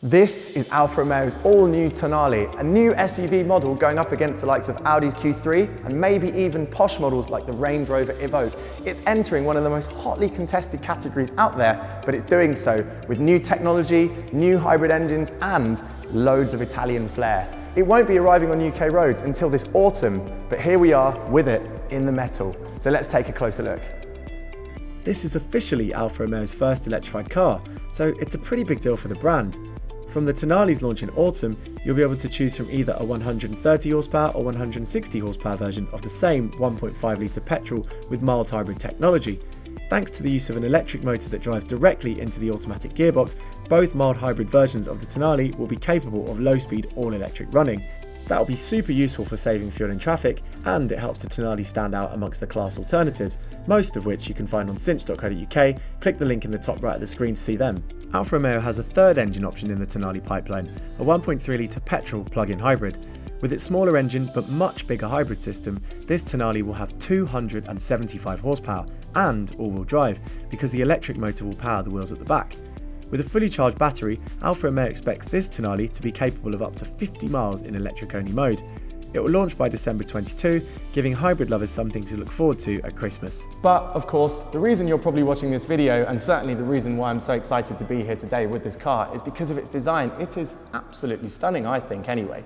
This is Alfa Romeo's all-new Tonale, a new SUV model going up against the likes of Audi's Q3 and maybe even posh models like the Range Rover Evoque. It's entering one of the most hotly contested categories out there, but it's doing so with new technology, new hybrid engines and loads of Italian flair. It won't be arriving on UK roads until this autumn, but here we are with it in the metal. So let's take a closer look. This is officially Alfa Romeo's first electrified car, so it's a pretty big deal for the brand. From the Tonale's launch in autumn, you'll be able to choose from either a 130 horsepower or 160 horsepower version of the same 1.5 litre petrol with mild hybrid technology. Thanks to the use of an electric motor that drives directly into the automatic gearbox, both mild hybrid versions of the Tonale will be capable of low-speed all-electric running. That'll be super useful for saving fuel in traffic, and it helps the Tonale stand out amongst the class alternatives, most of which you can find on cinch.co.uk. Click the link in the top right of the screen to see them. Alfa Romeo has a third engine option in the Tonale pipeline, a 1.3 litre petrol plug-in hybrid. With its smaller engine but much bigger hybrid system, this Tonale will have 275 horsepower and all-wheel drive, because the electric motor will power the wheels at the back. With a fully charged battery, Alfa Romeo expects this Tonale to be capable of up to 50 miles in electric-only mode. It will launch by December 22, giving hybrid lovers something to look forward to at Christmas. But of course, the reason you're probably watching this video, and certainly the reason why I'm so excited to be here today with this car, is because of its design. It is absolutely stunning, I think, anyway.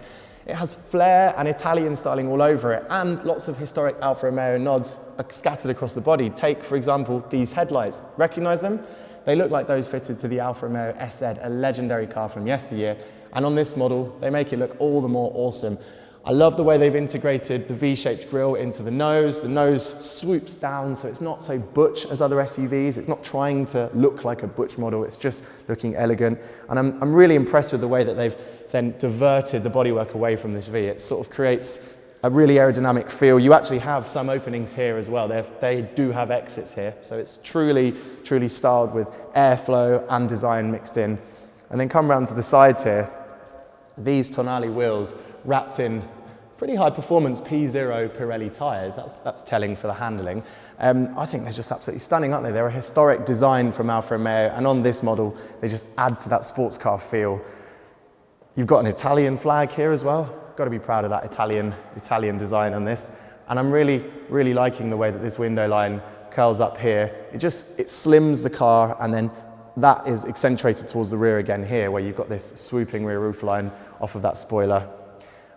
It has flair and Italian styling all over it, and lots of historic Alfa Romeo nods are scattered across the body. Take, for example, these headlights. Recognise them? They look like those fitted to the Alfa Romeo SZ, a legendary car from yesteryear, and on this model, they make it look all the more awesome. I love the way they've integrated the V-shaped grille into the nose. The nose swoops down, so it's not so butch as other SUVs. It's not trying to look like a butch model, it's just looking elegant. And I'm really impressed with the way that they've then diverted the bodywork away from this V. It sort of creates a really aerodynamic feel. You actually have some openings here as well. They do have exits here, so it's truly styled with airflow and design mixed in. And then come round to the sides here. These Tonale wheels wrapped in pretty high performance P0 Pirelli tyres. That's telling for the handling. I think they're just absolutely stunning, aren't they? They're a historic design from Alfa Romeo, and on this model, they just add to that sports car feel. You've got an Italian flag here as well. Got to be proud of that Italian design on this. And I'm really liking the way that this window line curls up here. It slims the car, and then that is accentuated towards the rear again here, where you've got this swooping rear roof line off of that spoiler,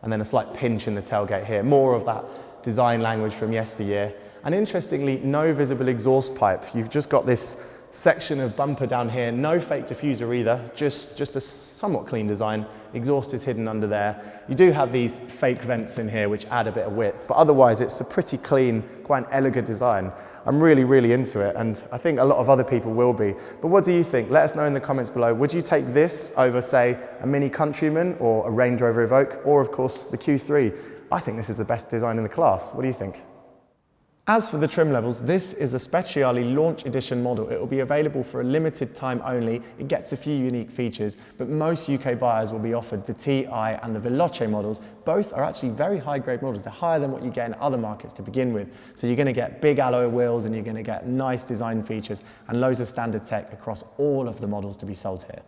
and then a slight pinch in the tailgate here. More of that design language from yesteryear. And interestingly, no visible exhaust pipe. You've just got this section of bumper down here, no fake diffuser either, just a somewhat clean design. Exhaust is hidden under there. You do have these fake vents in here which add a bit of width, but otherwise it's a pretty clean, quite an elegant design. I'm really into it, and I think a lot of other people will be. But what do you think? Let us know in the comments below. Would you take this over, say, a Mini Countryman or a Range Rover Evoque, or of course the Q3? I think this is the best design in the class. What do you think? As for the trim levels, this is a Speciale Launch Edition model. It will be available for a limited time only. It gets a few unique features, but most UK buyers will be offered the TI and the Veloce models. Both are actually very high-grade models. They're higher than what you get in other markets to begin with. So you're going to get big alloy wheels, and you're going to get nice design features and loads of standard tech across all of the models to be sold here.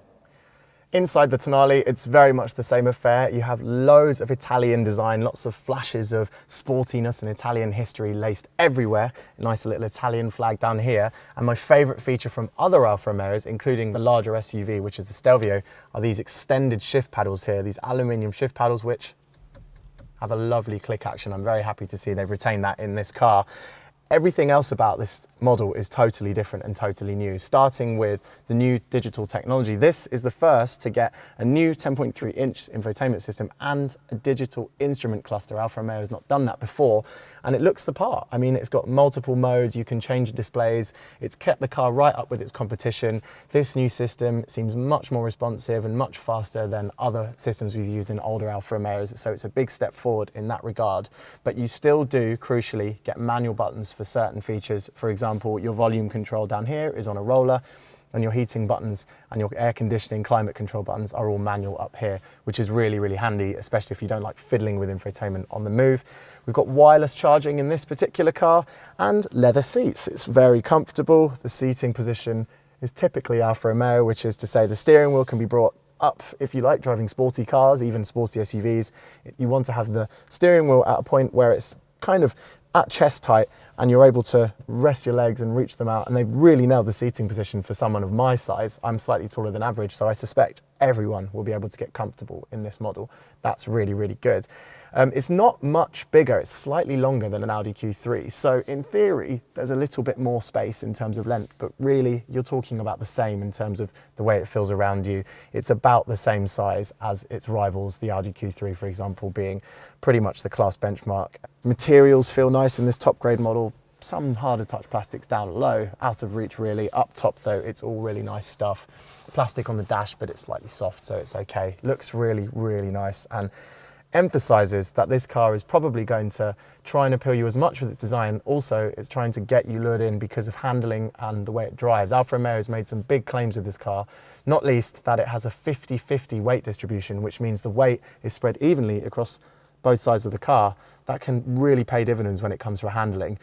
Inside the Tonale, it's very much the same affair. You have loads of Italian design, lots of flashes of sportiness and Italian history laced everywhere. A nice little Italian flag down here. And my favourite feature from other Alfa Romeos, including the larger SUV, which is the Stelvio, are these extended shift paddles here, these aluminium shift paddles, which have a lovely click action. I'm very happy to see they've retained that in this car. Everything else about this model is totally different and totally new, starting with the new digital technology. This is the first to get a new 10.3-inch infotainment system and a digital instrument cluster. Alfa Romeo has not done that before, and it looks the part. I mean, it's got multiple modes, you can change displays, it's kept the car right up with its competition. This new system seems much more responsive and much faster than other systems we've used in older Alfa Romeos, so it's a big step forward in that regard. But you still do, crucially, get manual buttons for certain features. For example, your volume control down here is on a roller, and your heating buttons and your air conditioning, climate control buttons are all manual up here, which is really handy, especially if you don't like fiddling with infotainment on the move. We've got wireless charging in this particular car, and leather seats. It's very comfortable. The seating position is typically Alfa Romeo, which is to say the steering wheel can be brought up if you like driving sporty cars, even sporty SUVs. You want to have the steering wheel at a point where it's kind of at chest height and you're able to rest your legs and reach them out. And they've really nailed the seating position for someone of my size. I'm slightly taller than average, so I suspect everyone will be able to get comfortable in this model. That's really, really good. It's not much bigger, it's slightly longer than an Audi Q3. So in theory, there's a little bit more space in terms of length, but really you're talking about the same in terms of the way it feels around you. It's about the same size as its rivals, the Audi Q3, for example, being pretty much the class benchmark. Materials feel nice in this top grade model. Some harder touch plastics down low, out of reach really. Up top though, it's all really nice stuff. Plastic on the dash, but it's slightly soft, so it's okay. Looks really, really nice, and emphasizes that this car is probably going to try and appeal you as much with its design. Also, it's trying to get you lured in because of handling and the way it drives. Alfa Romeo has made some big claims with this car, not least that it has a 50-50 weight distribution, which means the weight is spread evenly across both sides of the car. That can really pay dividends when it comes to handling.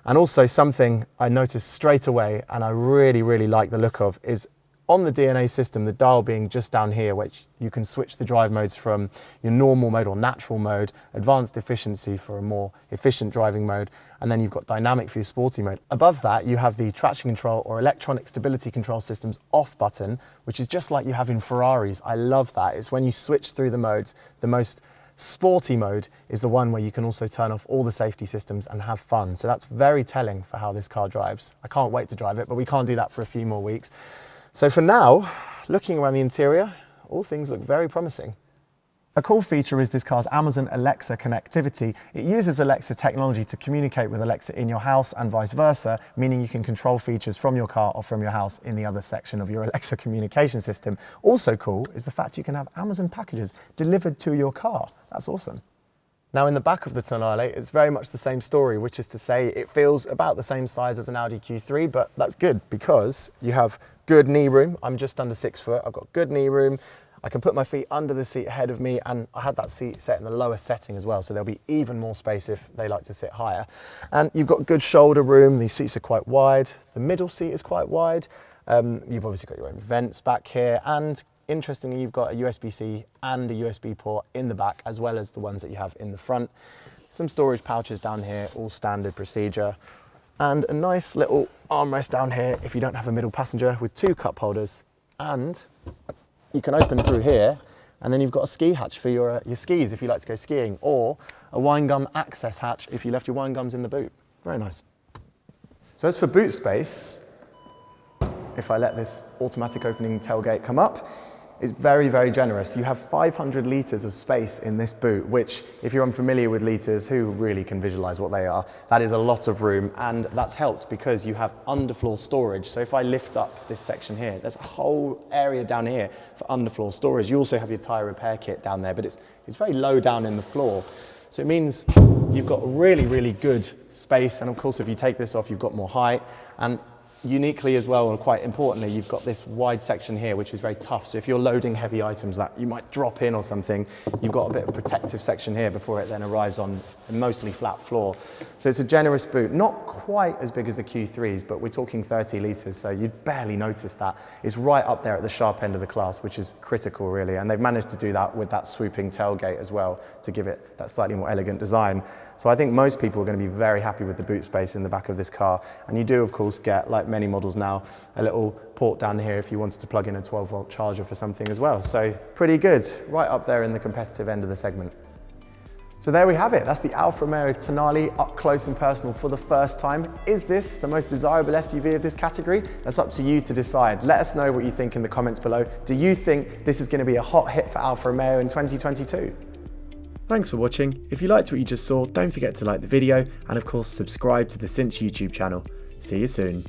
And also something I noticed straight away, and I really, really like the look of, is on the DNA system, the dial being just down here, which you can switch the drive modes from your normal mode or natural mode, advanced efficiency for a more efficient driving mode, and then you've got dynamic for your sporty mode. Above that, you have the traction control or electronic stability control systems off button, which is just like you have in Ferraris. I love that. It's when you switch through the modes, the most sporty mode is the one where you can also turn off all the safety systems and have fun. So that's very telling for how this car drives. I can't wait to drive it, but we can't do that for a few more weeks. So for now, looking around the interior, all things look very promising. A cool feature is this car's Amazon Alexa connectivity. It uses Alexa technology to communicate with Alexa in your house and vice versa, meaning you can control features from your car or from your house in the other section of your Alexa communication system. Also cool is the fact you can have Amazon packages delivered to your car. That's awesome. Now in the back of the Tonale, it's very much the same story, which is to say it feels about the same size as an Audi Q3, but that's good because you have good knee room. I'm just under 6 foot, I've got good knee room. I can put my feet under the seat ahead of me, and I had that seat set in the lower setting as well, so there'll be even more space if they like to sit higher. And you've got good shoulder room, these seats are quite wide, the middle seat is quite wide. You've obviously got your own vents back here, and interestingly, you've got a USB-C and a USB port in the back, as well as the ones that you have in the front. Some storage pouches down here, all standard procedure. And a nice little armrest down here if you don't have a middle passenger, with 2 cup holders. And you can open through here, and then you've got a ski hatch for your skis if you like to go skiing, or a wine gum access hatch if you left your wine gums in the boot. Very nice. So as for boot space, if I let this automatic opening tailgate come up, it's very, very generous. You have 500 litres of space in this boot, which, if you're unfamiliar with litres, who really can visualise what they are? That is a lot of room, and that's helped because you have underfloor storage. So if I lift up this section here, there's a whole area down here for underfloor storage. You also have your tyre repair kit down there, but it's very low down in the floor. So it means you've got really, really good space, and of course if you take this off, you've got more height, and uniquely as well, and quite importantly, you've got this wide section here, which is very tough. So if you're loading heavy items that you might drop in or something, you've got a bit of a protective section here before it then arrives on a mostly flat floor. So it's a generous boot, not quite as big as the Q3s, but we're talking 30 litres, so you'd barely notice that. It's right up there at the sharp end of the class, which is critical really. And they've managed to do that with that swooping tailgate as well to give it that slightly more elegant design. So I think most people are going to be very happy with the boot space in the back of this car. And you do of course get, like many models now, a little port down here if you wanted to plug in a 12-volt charger for something as well. So pretty good, right up there in the competitive end of the segment. So there we have it. That's the Alfa Romeo Tonale up close and personal for the first time. Is this the most desirable SUV of this category? That's up to you to decide. Let us know what you think in the comments below. Do you think this is going to be a hot hit for Alfa Romeo in 2022? Thanks for watching. If you liked what you just saw, don't forget to like the video and of course subscribe to the Cinch YouTube channel. See you soon.